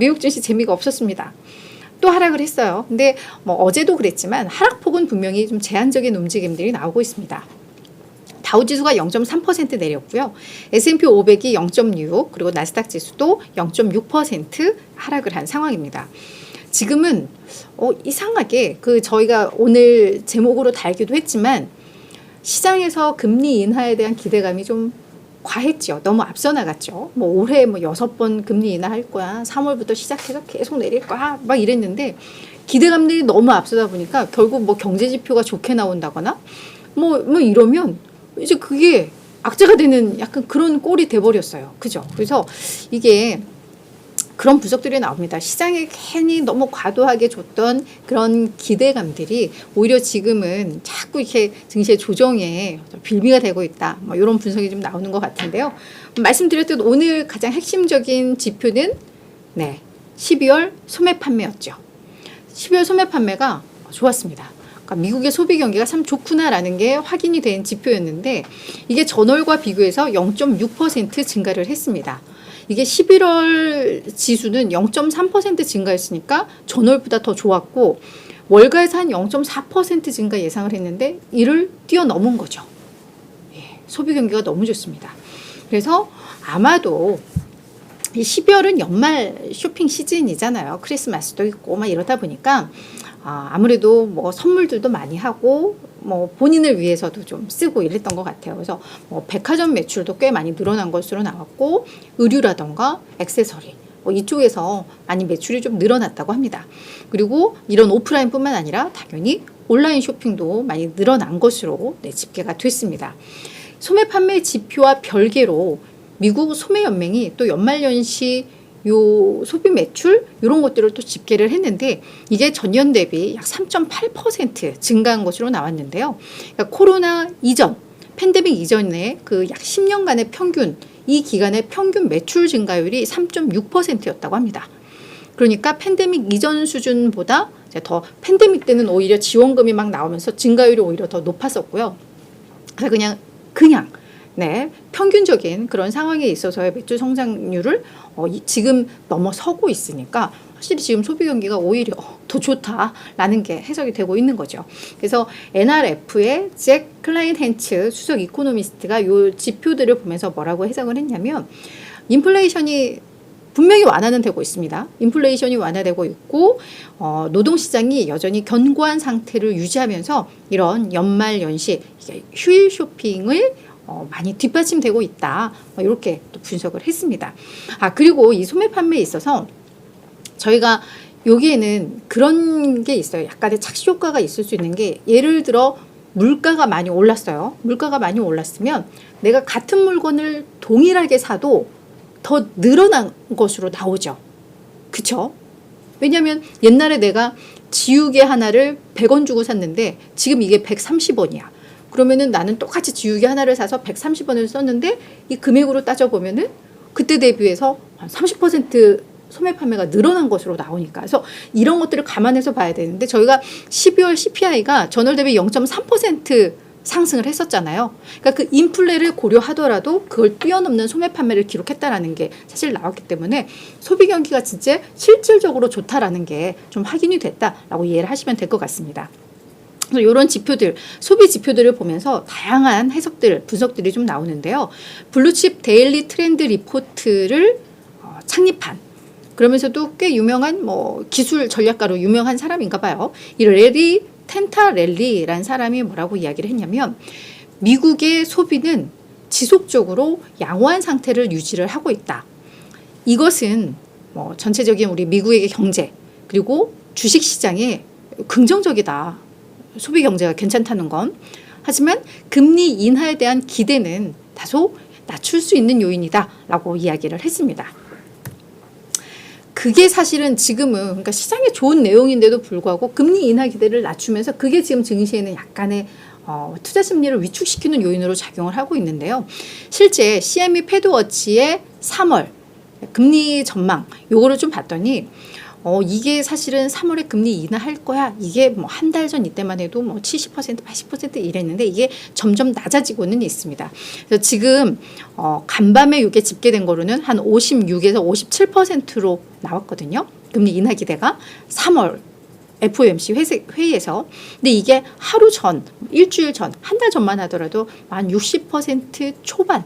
미국 증시 재미가 없었습니다. 또 하락을 했어요. 근데 뭐 어제도 그랬지만 하락폭은 분명히 좀 제한적인 움직임들이 나오고 있습니다. 다우지수가 0.3% 내렸고요. S&P 500이 0.6 그리고 나스닥 지수도 0.6% 하락을 한 상황입니다. 지금은 이상하게 저희가 오늘 제목으로 달기도 했지만 시장에서 금리 인하에 대한 기대감이 좀 과했죠. 너무 앞서 나갔죠. 올해 6번 금리 인하할 거야. 3월부터 시작해서 계속 내릴 거야. 막 이랬는데 기대감들이 너무 앞서다 보니까 결국 경제 지표가 좋게 나온다거나 이러면 이제 그게 악재가 되는 약간 그런 꼴이 돼버렸어요. 그죠? 그래서 이게 그런 분석들이 나옵니다. 시장에 괜히 너무 과도하게 줬던 그런 기대감들이 오히려 지금은 자꾸 이렇게 증시의 조정에 빌미가 되고 있다. 이런 분석이 좀 나오는 것 같은데요. 말씀드렸듯 오늘 가장 핵심적인 지표는 12월 소매 판매였죠. 12월 소매 판매가 좋았습니다. 그러니까 미국의 소비 경기가 참 좋구나라는 게 확인이 된 지표였는데 이게 전월과 비교해서 0.6% 증가를 했습니다. 이게 11월 지수는 0.3% 증가했으니까 전월보다 더 좋았고 월가에서 한 0.4% 증가 예상을 했는데 이를 뛰어넘은 거죠. 소비 경기가 너무 좋습니다. 그래서 아마도 이 12월은 연말 쇼핑 시즌이잖아요. 크리스마스도 있고 이러다 보니까 아무래도 선물들도 많이 하고 본인을 위해서도 좀 쓰고 이랬던 것 같아요. 그래서 백화점 매출도 꽤 많이 늘어난 것으로 나왔고 의류라던가 액세서리 이쪽에서 많이 매출이 좀 늘어났다고 합니다. 그리고 이런 오프라인뿐만 아니라 당연히 온라인 쇼핑도 많이 늘어난 것으로 집계가 됐습니다. 소매 판매 지표와 별개로 미국 소매연맹이 또 연말연시 요 소비 매출 이런 것들을 또 집계를 했는데 이게 전년 대비 약 3.8% 증가한 것으로 나왔는데요. 그러니까 코로나 이전, 팬데믹 이전에 그 약 10년간의 평균, 이 기간의 평균 매출 증가율이 3.6%였다고 합니다. 그러니까 팬데믹 이전 수준보다 이제 더 팬데믹 때는 오히려 지원금이 막 나오면서 증가율이 오히려 더 높았었고요. 그래서 그냥 평균적인 그런 상황에 있어서의 매출 성장률을 지금 넘어서고 있으니까 확실히 지금 소비 경기가 오히려 더 좋다라는 게 해석이 되고 있는 거죠. 그래서 NRF의 잭 클라인헨츠 수석 이코노미스트가 이 지표들을 보면서 뭐라고 해석을 했냐면 인플레이션이 분명히 완화는 되고 있습니다. 인플레이션이 완화되고 있고 노동시장이 여전히 견고한 상태를 유지하면서 이런 연말 연시 휴일 쇼핑을 많이 뒷받침되고 있다. 이렇게 또 분석을 했습니다. 그리고 이 소매 판매에 있어서 저희가 여기에는 그런 게 있어요. 약간의 착시 효과가 있을 수 있는 게 예를 들어 물가가 많이 올랐어요. 물가가 많이 올랐으면 내가 같은 물건을 동일하게 사도 더 늘어난 것으로 나오죠. 그쵸? 왜냐하면 옛날에 내가 지우개 하나를 100원 주고 샀는데 지금 이게 130원이야. 그러면은 나는 똑같이 지우개 하나를 사서 130원을 썼는데 이 금액으로 따져보면은 그때 대비해서 한 30% 소매 판매가 늘어난 것으로 나오니까. 그래서 이런 것들을 감안해서 봐야 되는데 저희가 12월 CPI가 전월 대비 0.3% 상승을 했었잖아요. 그러니까 그 인플레를 고려하더라도 그걸 뛰어넘는 소매 판매를 기록했다라는 게 사실 나왔기 때문에 소비 경기가 진짜 실질적으로 좋다라는 게 좀 확인이 됐다라고 이해를 하시면 될 것 같습니다. 그래서 이런 지표들, 소비 지표들을 보면서 다양한 해석들, 분석들이 좀 나오는데요. 블루칩 데일리 트렌드 리포트를 창립한 그러면서도 꽤 유명한 기술 전략가로 유명한 사람인가 봐요. 이 레리 텐타렐리라는 사람이 뭐라고 이야기를 했냐면 미국의 소비는 지속적으로 양호한 상태를 유지를 하고 있다. 이것은 전체적인 우리 미국의 경제 그리고 주식 시장에 긍정적이다. 소비 경제가 괜찮다는 건. 하지만 금리 인하에 대한 기대는 다소 낮출 수 있는 요인이다 라고 이야기를 했습니다. 그게 사실은 지금은 그러니까 시장에 좋은 내용인데도 불구하고 금리 인하 기대를 낮추면서 그게 지금 증시에는 약간의 투자 심리를 위축시키는 요인으로 작용을 하고 있는데요. 실제 CME 패드워치의 3월 금리 전망 요거를 좀 봤더니 이게 사실은 3월에 금리 인하할 거야. 이게 뭐 한 달 전 이때만 해도 뭐 70%, 80% 이랬는데 이게 점점 낮아지고는 있습니다. 그래서 지금 간밤에 이게 집계된 거로는 한 56에서 57%로 나왔거든요. 금리 인하 기대가 3월 FOMC 회의에서. 근데 이게 하루 전, 일주일 전, 한 달 전만 하더라도 한 60% 초반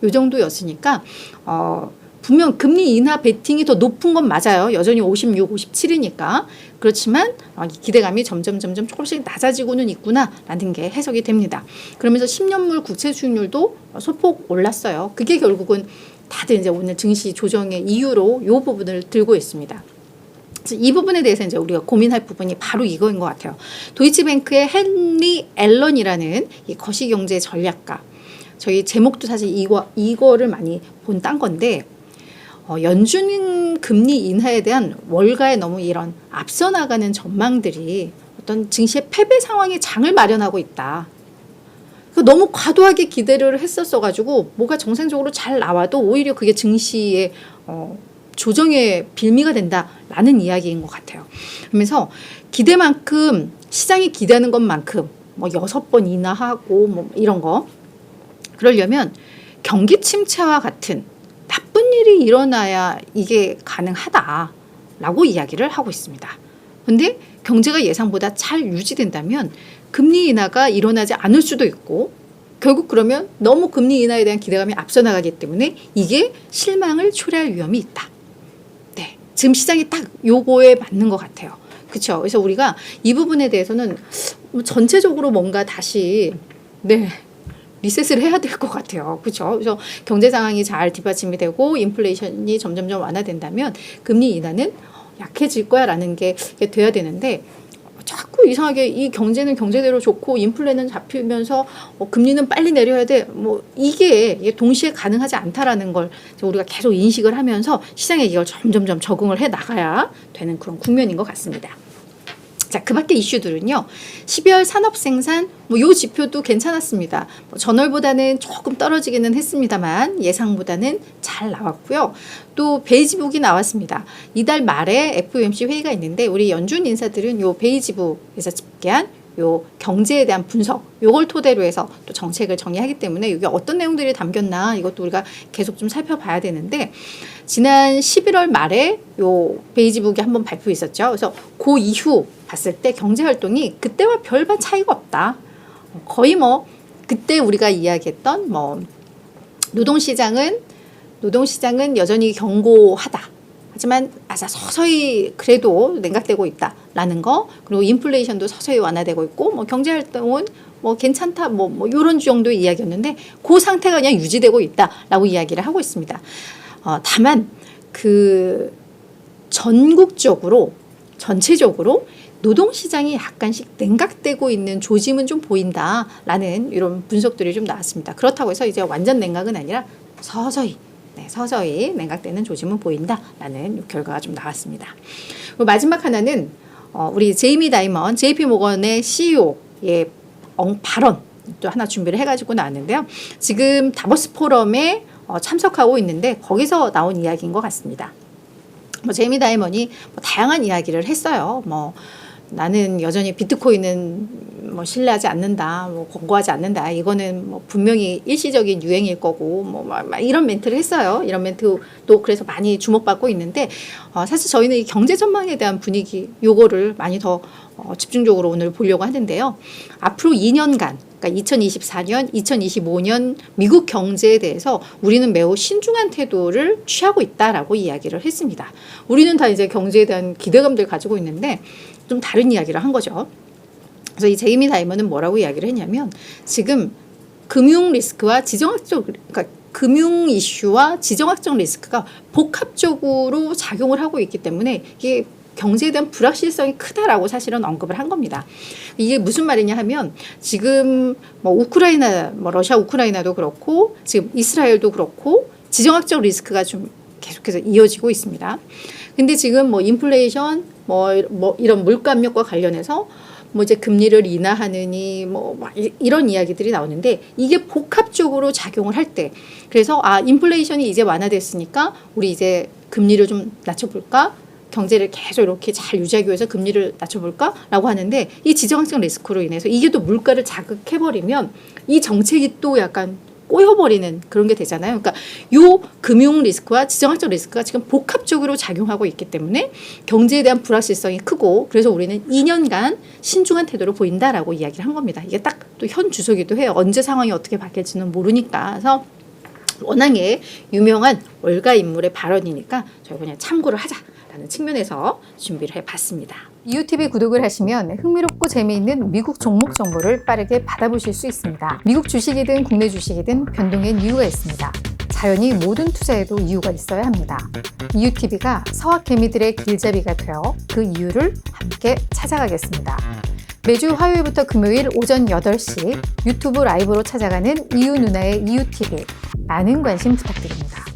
요 정도였으니까 분명 금리 인하 베팅이 더 높은 건 맞아요. 여전히 56, 57이니까. 그렇지만 기대감이 점점 조금씩 낮아지고는 있구나라는 게 해석이 됩니다. 그러면서 10년물 국채 수익률도 소폭 올랐어요. 그게 결국은 다들 이제 오늘 증시 조정의 이유로 이 부분을 들고 있습니다. 이 부분에 대해서 이제 우리가 고민할 부분이 바로 이거인 것 같아요. 도이치뱅크의 헨리 앨런이라는 이 거시경제 전략가. 저희 제목도 사실 이거를 많이 딴 건데, 연준 금리 인하에 대한 월가의 너무 이런 앞서 나가는 전망들이 어떤 증시의 패배 상황에 장을 마련하고 있다. 너무 과도하게 기대를 했었어가지고 뭐가 정상적으로 잘 나와도 오히려 그게 증시의 조정의 빌미가 된다라는 이야기인 것 같아요. 그러면서 기대만큼 시장이 기대하는 것만큼 뭐 6번 인하하고 뭐 이런 거 그러려면 경기 침체와 같은 나쁜 일이 일어나야 이게 가능하다라고 이야기를 하고 있습니다. 근데 경제가 예상보다 잘 유지된다면 금리 인하가 일어나지 않을 수도 있고 결국 그러면 너무 금리 인하에 대한 기대감이 앞서 나가기 때문에 이게 실망을 초래할 위험이 있다. 네, 지금 시장이 딱 요거에 맞는 것 같아요. 그렇죠? 그래서 우리가 이 부분에 대해서는 전체적으로 뭔가 다시 리셋을 해야 될 것 같아요. 그렇죠? 그래서 경제 상황이 잘 뒷받침이 되고 인플레이션이 점점점 완화된다면 금리 인하는 약해질 거야라는 게 돼야 되는데 자꾸 이상하게 이 경제는 경제대로 좋고 인플레는 잡히면서 금리는 빨리 내려야 돼. 뭐 이게 동시에 가능하지 않다라는 걸 우리가 계속 인식을 하면서 시장에 이걸 점점점 적응을 해 나가야 되는 그런 국면인 것 같습니다. 자, 그 밖에 이슈들은요. 12월 산업생산 요 지표도 괜찮았습니다. 전월보다는 조금 떨어지기는 했습니다만 예상보다는 잘 나왔고요. 또 베이지북이 나왔습니다. 이달 말에 FOMC 회의가 있는데 우리 연준 인사들은 요 베이지북에서 집계한 요 경제에 대한 분석 요걸 토대로 해서 또 정책을 정의하기 때문에 이게 어떤 내용들이 담겼나 이것도 우리가 계속 좀 살펴봐야 되는데 지난 11월 말에 요 베이지북이 한번 발표 있었죠. 그래서 그 이후 봤을 때 경제 활동이 그때와 별반 차이가 없다. 거의 뭐 그때 우리가 이야기했던 뭐 노동시장은 여전히 견고하다. 하지만 서서히 그래도 냉각되고 있다라는 거, 그리고 인플레이션도 서서히 완화되고 있고, 뭐 경제 활동은 뭐 괜찮다, 뭐 이런 정도의 이야기였는데 그 상태가 그냥 유지되고 있다라고 이야기를 하고 있습니다. 다만 그 전체적으로 노동시장이 약간씩 냉각되고 있는 조짐은 좀 보인다라는 이런 분석들이 좀 나왔습니다. 그렇다고 해서 이제 완전 냉각은 아니라 서서히 냉각되는 조짐은 보인다라는 결과가 좀 나왔습니다. 그리고 마지막 하나는 우리 제이미 다이먼 JP모건의 CEO의 발언 또 하나 준비를 해가지고 나왔는데요. 지금 다보스 포럼에 참석하고 있는데 거기서 나온 이야기인 것 같습니다. 제이미 다이먼이 다양한 이야기를 했어요. 나는 여전히 비트코인은 신뢰하지 않는다, 권고하지 않는다. 이거는 분명히 일시적인 유행일 거고, 이런 멘트를 했어요. 이런 멘트도 그래서 많이 주목받고 있는데, 사실 저희는 이 경제 전망에 대한 분위기, 요거를 많이 더 집중적으로 오늘 보려고 하는데요. 앞으로 2년간, 그러니까 2024년, 2025년 미국 경제에 대해서 우리는 매우 신중한 태도를 취하고 있다라고 이야기를 했습니다. 우리는 다 이제 경제에 대한 기대감들 가지고 있는데 좀 다른 이야기를 한 거죠. 그래서 이 제이미 다이먼은 뭐라고 이야기를 했냐면 지금 금융 리스크와 그러니까 금융 이슈와 지정학적 리스크가 복합적으로 작용을 하고 있기 때문에 이게 경제에 대한 불확실성이 크다라고 사실은 언급을 한 겁니다. 이게 무슨 말이냐 하면 지금 우크라이나, 러시아 우크라이나도 그렇고 지금 이스라엘도 그렇고 지정학적 리스크가 좀 계속해서 이어지고 있습니다. 근데 지금 인플레이션, 이런 물가 압력과 관련해서 이제 금리를 인하하느니 이런 이야기들이 나오는데 이게 복합적으로 작용을 할 때 인플레이션이 이제 완화됐으니까 우리 이제 금리를 좀 낮춰볼까? 경제를 계속 이렇게 잘 유지하기 위해서 금리를 낮춰볼까라고 하는데 이 지정학적 리스크로 인해서 이게 또 물가를 자극해버리면 이 정책이 또 약간 꼬여버리는 그런 게 되잖아요. 그러니까 요 금융 리스크와 지정학적 리스크가 지금 복합적으로 작용하고 있기 때문에 경제에 대한 불확실성이 크고 그래서 우리는 2년간 신중한 태도를 보인다라고 이야기를 한 겁니다. 이게 딱 또 현 주소기도 해요. 언제 상황이 어떻게 바뀔지는 모르니까. 그래서 워낙에 유명한 월가 인물의 발언이니까 저희 그냥 참고를 하자라는 측면에서 준비를 해봤습니다. 이웃TV 구독을 하시면 흥미롭고 재미있는 미국 종목 정보를 빠르게 받아보실 수 있습니다. 미국 주식이든 국내 주식이든 변동엔 이유가 있습니다. 자연히 모든 투자에도 이유가 있어야 합니다. 이웃TV가 서학개미들의 길잡이가 되어 그 이유를 함께 찾아가겠습니다. 매주 화요일부터 금요일 오전 8시 유튜브 라이브로 찾아가는 이웃 누나의 이웃TV 많은 관심 부탁드립니다.